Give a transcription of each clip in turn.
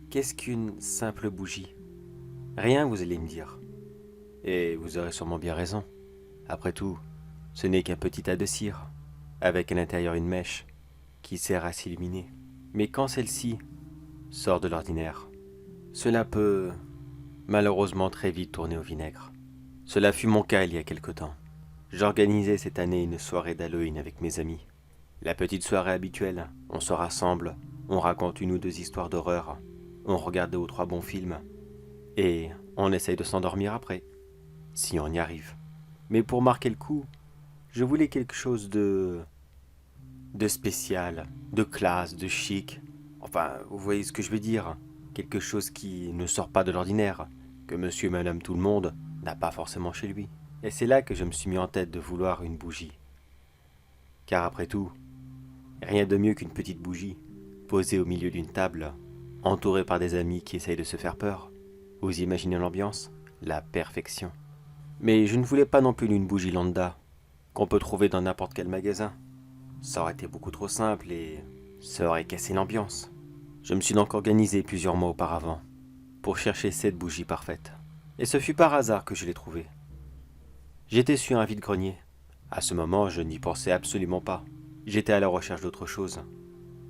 Qu'est-ce qu'une simple bougie? Rien, vous allez me dire. Et vous aurez sûrement bien raison. Après tout, ce n'est qu'un petit tas de cire, avec à l'intérieur une mèche, qui sert à s'illuminer. Mais quand celle-ci sort de l'ordinaire, cela peut malheureusement très vite tourner au vinaigre. Cela fut mon cas il y a quelque temps. J'organisais cette année une soirée d'Halloween avec mes amis. La petite soirée habituelle, on se rassemble, on raconte une ou deux histoires d'horreur, on regarde deux ou trois bons films, et on essaye de s'endormir après, si on y arrive. Mais pour marquer le coup, je voulais quelque chose de spécial, de classe, de chic. Enfin, vous voyez ce que je veux dire. Quelque chose qui ne sort pas de l'ordinaire, que monsieur et madame tout le monde n'a pas forcément chez lui. Et c'est là que je me suis mis en tête de vouloir une bougie. Car après tout, rien de mieux qu'une petite bougie, posée au milieu d'une table, entourée par des amis qui essayent de se faire peur. Vous imaginez l'ambiance? La perfection. Mais je ne voulais pas non plus une bougie lambda, qu'on peut trouver dans n'importe quel magasin. Ça aurait été beaucoup trop simple et ça aurait cassé l'ambiance. Je me suis donc organisé plusieurs mois auparavant pour chercher cette bougie parfaite. Et ce fut par hasard que je l'ai trouvée. J'étais sur un vide-grenier. À ce moment, je n'y pensais absolument pas. J'étais à la recherche d'autre chose.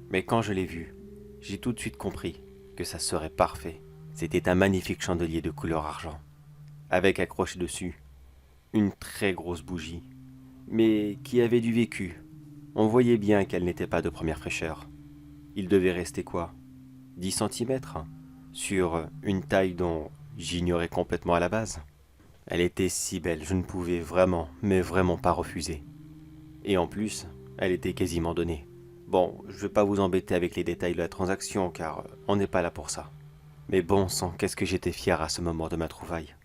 Mais quand je l'ai vue, j'ai tout de suite compris que ça serait parfait. C'était un magnifique chandelier de couleur argent, avec accroché dessus une très grosse bougie, mais qui avait du vécu. On voyait bien qu'elle n'était pas de première fraîcheur. Il devait rester quoi? 10 centimètres sur une taille dont j'ignorais complètement à la base. Elle était si belle, je ne pouvais vraiment, mais vraiment pas refuser. Et en plus, elle était quasiment donnée. Bon, je vais pas vous embêter avec les détails de la transaction car on n'est pas là pour ça. Mais bon sang, qu'est-ce que j'étais fier à ce moment de ma trouvaille.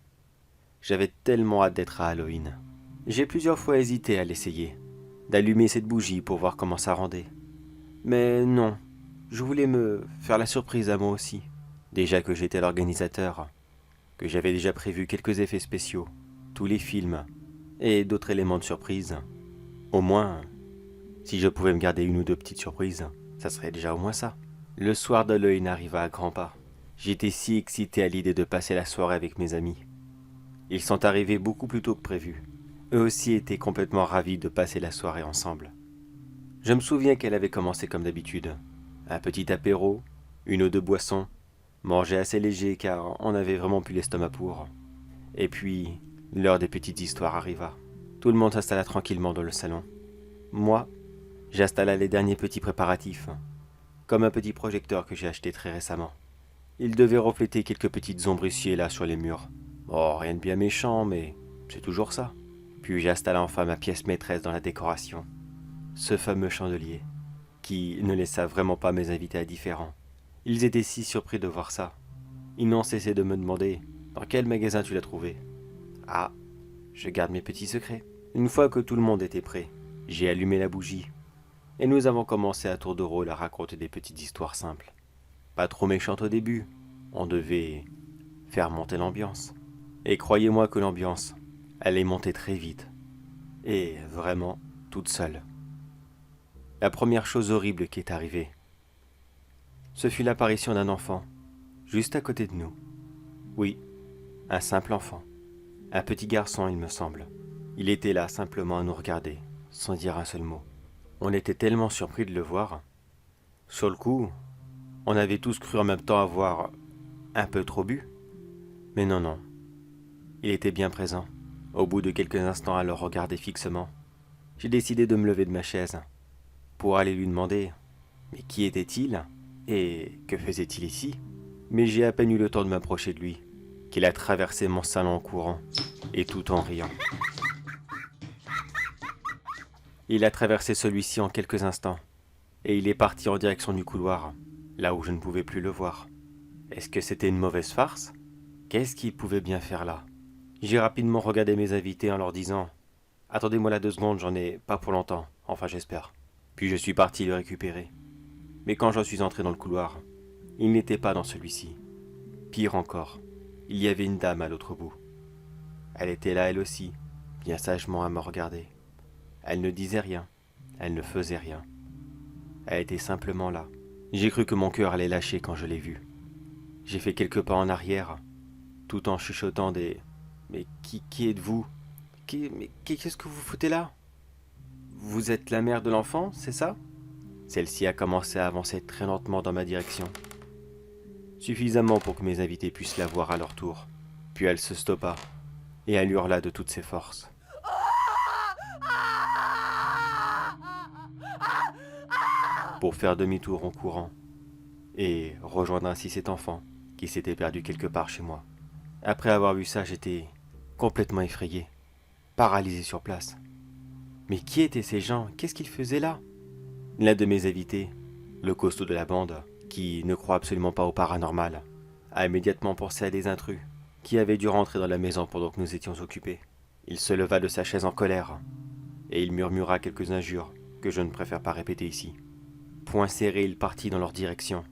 J'avais tellement hâte d'être à Halloween. J'ai plusieurs fois hésité à l'essayer, d'allumer cette bougie pour voir comment ça rendait. Mais non, je voulais me faire la surprise à moi aussi. Déjà que j'étais l'organisateur, que j'avais déjà prévu quelques effets spéciaux, tous les films et d'autres éléments de surprise. Au moins, si je pouvais me garder une ou deux petites surprises, ça serait déjà au moins ça. Le soir d'Halloween arriva à grands pas. J'étais si excité à l'idée de passer la soirée avec mes amis. Ils sont arrivés beaucoup plus tôt que prévu. Eux aussi étaient complètement ravis de passer la soirée ensemble. Je me souviens qu'elle avait commencé comme d'habitude. Un petit apéro, une ou deux boissons, manger assez léger car on avait vraiment plus l'estomac pour. Et puis, l'heure des petites histoires arriva. Tout le monde s'installa tranquillement dans le salon. Moi, j'installa les derniers petits préparatifs, comme un petit projecteur que j'ai acheté très récemment. Il devait refléter quelques petites ombres ici et là sur les murs. Oh, rien de bien méchant, mais c'est toujours ça. Puis j'installa enfin ma pièce maîtresse dans la décoration. Ce fameux chandelier, qui ne laissa vraiment pas mes invités indifférents. Ils étaient si surpris de voir ça. Ils n'ont cessé de me demander « Dans quel magasin tu l'as trouvé ?» Ah, je garde mes petits secrets. Une fois que tout le monde était prêt, j'ai allumé la bougie. Et nous avons commencé à tour de rôle à raconter des petites histoires simples. Pas trop méchantes au début. On devait faire monter l'ambiance. Et croyez-moi que l'ambiance allait monter très vite. Et vraiment toute seule. La première chose horrible qui est arrivée, ce fut l'apparition d'un enfant, juste à côté de nous. Oui, un simple enfant. Un petit garçon, il me semble. Il était là simplement à nous regarder, sans dire un seul mot. On était tellement surpris de le voir. Sur le coup, on avait tous cru en même temps avoir un peu trop bu. Mais non, non. Il était bien présent. Au bout de quelques instants à le regarder fixement, j'ai décidé de me lever de ma chaise pour aller lui demander « Mais qui était-il et que faisait-il ici ?» Mais j'ai à peine eu le temps de m'approcher de lui qu'il a traversé mon salon en courant et tout en riant. Il a traversé celui-ci en quelques instants et il est parti en direction du couloir, là où je ne pouvais plus le voir. Est-ce que c'était une mauvaise farce? Qu'est-ce qu'il pouvait bien faire là? J'ai rapidement regardé mes invités en leur disant « Attendez-moi là 2 secondes, j'en ai pas pour longtemps, enfin j'espère. » Puis je suis parti le récupérer. Mais quand je suis entré dans le couloir, il n'était pas dans celui-ci. Pire encore, il y avait une dame à l'autre bout. Elle était là elle aussi, bien sagement à me regarder. Elle ne disait rien, elle ne faisait rien. Elle était simplement là. J'ai cru que mon cœur allait lâcher quand je l'ai vue. J'ai fait quelques pas en arrière, tout en chuchotant des « Mais qui êtes-vous? Mais qu'est-ce que vous foutez là? Vous êtes la mère de l'enfant, c'est ça ?» Celle-ci a commencé à avancer très lentement dans ma direction, suffisamment pour que mes invités puissent la voir à leur tour. Puis elle se stoppa, et elle hurla de toutes ses forces. Pour faire demi-tour en courant, et rejoindre ainsi cet enfant qui s'était perdu quelque part chez moi. Après avoir vu ça, j'étais complètement effrayé, paralysé sur place. Mais qui étaient ces gens? Qu'est-ce qu'ils faisaient là? L'un de mes invités, le costaud de la bande, qui ne croit absolument pas au paranormal, a immédiatement pensé à des intrus qui avaient dû rentrer dans la maison pendant que nous étions occupés. Il se leva de sa chaise en colère, et il murmura quelques injures que je ne préfère pas répéter ici. Poing serré, il partit dans leur direction,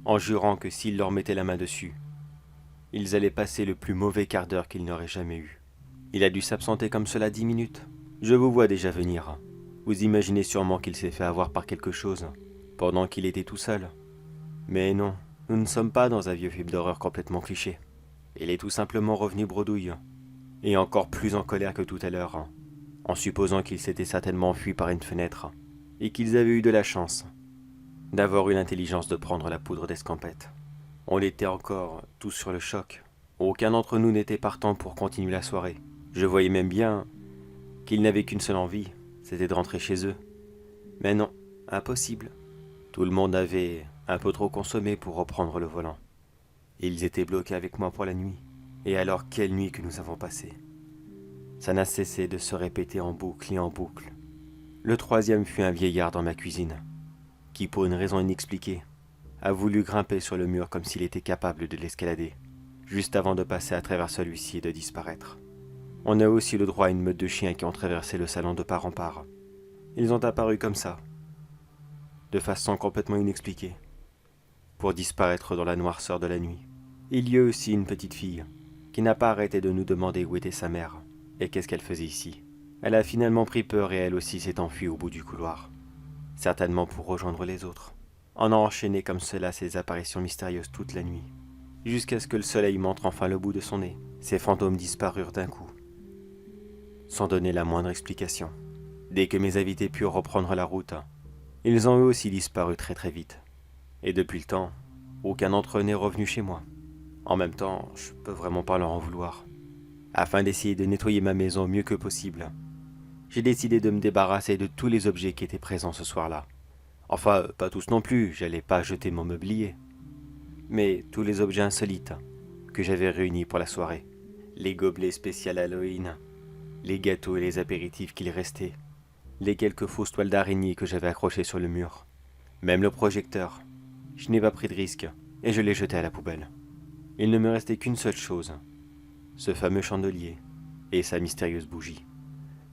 en jurant que s'il leur mettait la main dessus, ils allaient passer le plus mauvais quart d'heure qu'ils n'auraient jamais eu. Il a dû s'absenter comme cela 10 minutes. Je vous vois déjà venir. Vous imaginez sûrement qu'il s'est fait avoir par quelque chose, pendant qu'il était tout seul. Mais non, nous ne sommes pas dans un vieux film d'horreur complètement cliché. Il est tout simplement revenu bredouille, et encore plus en colère que tout à l'heure, en supposant qu'il s'était certainement enfui par une fenêtre, et qu'ils avaient eu de la chance d'avoir eu l'intelligence de prendre la poudre d'escampette. On était encore tous sur le choc. Aucun d'entre nous n'était partant pour continuer la soirée. Je voyais même bien qu'ils n'avaient qu'une seule envie, c'était de rentrer chez eux. Mais non, impossible. Tout le monde avait un peu trop consommé pour reprendre le volant. Ils étaient bloqués avec moi pour la nuit. Et alors, quelle nuit que nous avons passée. Ça n'a cessé de se répéter en boucle et en boucle. Le troisième fut un vieillard dans ma cuisine, qui, pour une raison inexpliquée, a voulu grimper sur le mur comme s'il était capable de l'escalader, juste avant de passer à travers celui-ci et de disparaître. On a aussi le droit à une meute de chiens qui ont traversé le salon de part en part. Ils ont apparu comme ça, de façon complètement inexpliquée, pour disparaître dans la noirceur de la nuit. Il y a aussi une petite fille, qui n'a pas arrêté de nous demander où était sa mère, et qu'est-ce qu'elle faisait ici. Elle a finalement pris peur et elle aussi s'est enfuie au bout du couloir, certainement pour rejoindre les autres. On a enchaîné comme cela ces apparitions mystérieuses toute la nuit, jusqu'à ce que le soleil montre enfin le bout de son nez. Ces fantômes disparurent d'un coup, sans donner la moindre explication. Dès que mes invités purent reprendre la route, ils ont eux aussi disparu très très vite. Et depuis le temps, aucun d'entre eux n'est revenu chez moi. En même temps, je peux vraiment pas leur en vouloir. Afin d'essayer de nettoyer ma maison mieux que possible, j'ai décidé de me débarrasser de tous les objets qui étaient présents ce soir-là. Enfin, pas tous non plus, j'allais pas jeter mon mobilier. Mais tous les objets insolites que j'avais réunis pour la soirée. Les gobelets spéciaux Halloween, les gâteaux et les apéritifs qu'il restait, les quelques fausses toiles d'araignée que j'avais accrochées sur le mur, même le projecteur. Je n'ai pas pris de risque et je l'ai jeté à la poubelle. Il ne me restait qu'une seule chose, ce fameux chandelier et sa mystérieuse bougie.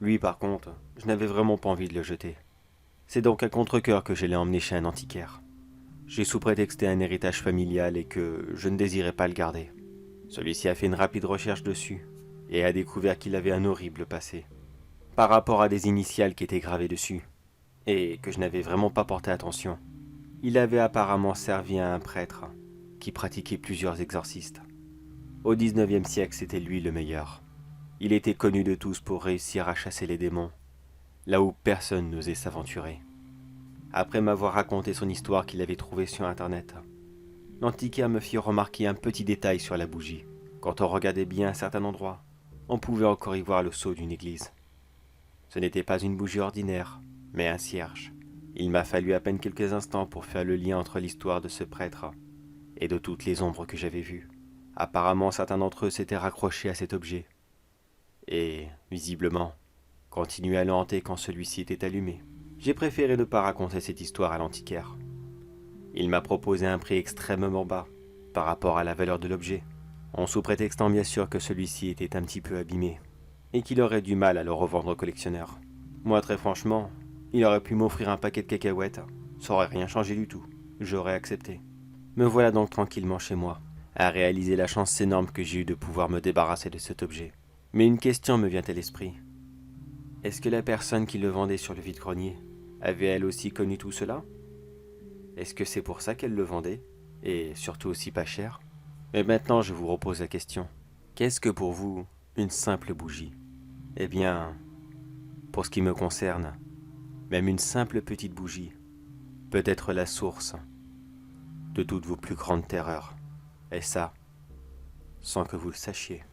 Lui par contre, je n'avais vraiment pas envie de le jeter. C'est donc à contre-cœur que je l'ai emmené chez un antiquaire. J'ai sous-prétexté un héritage familial et que je ne désirais pas le garder. Celui-ci a fait une rapide recherche dessus et a découvert qu'il avait un horrible passé, par rapport à des initiales qui étaient gravées dessus, et que je n'avais vraiment pas porté attention. Il avait apparemment servi à un prêtre qui pratiquait plusieurs exorcistes. Au XIXe siècle, c'était lui le meilleur. Il était connu de tous pour réussir à chasser les démons, là où personne n'osait s'aventurer. Après m'avoir raconté son histoire qu'il avait trouvée sur Internet, l'antiquaire me fit remarquer un petit détail sur la bougie. Quand on regardait bien à certains endroits, on pouvait encore y voir le sceau d'une église. Ce n'était pas une bougie ordinaire, mais un cierge. Il m'a fallu à peine quelques instants pour faire le lien entre l'histoire de ce prêtre et de toutes les ombres que j'avais vues. Apparemment, certains d'entre eux s'étaient raccrochés à cet objet, et, visiblement, continuaient à le hanter quand celui-ci était allumé. J'ai préféré ne pas raconter cette histoire à l'antiquaire. Il m'a proposé un prix extrêmement bas par rapport à la valeur de l'objet, en sous-prétextant bien sûr que celui-ci était un petit peu abîmé, et qu'il aurait du mal à le revendre au collectionneur. Moi, très franchement, il aurait pu m'offrir un paquet de cacahuètes, ça aurait rien changé du tout, j'aurais accepté. Me voilà donc tranquillement chez moi, à réaliser la chance énorme que j'ai eue de pouvoir me débarrasser de cet objet. Mais une question me vient à l'esprit. Est-ce que la personne qui le vendait sur le vide-grenier avait elle aussi connu tout cela? Est-ce que c'est pour ça qu'elle le vendait? Et surtout aussi pas cher? Et maintenant je vous repose la question. Qu'est-ce que pour vous une simple bougie? Eh bien, pour ce qui me concerne, même une simple petite bougie peut être la source de toutes vos plus grandes terreurs. Et ça, sans que vous le sachiez.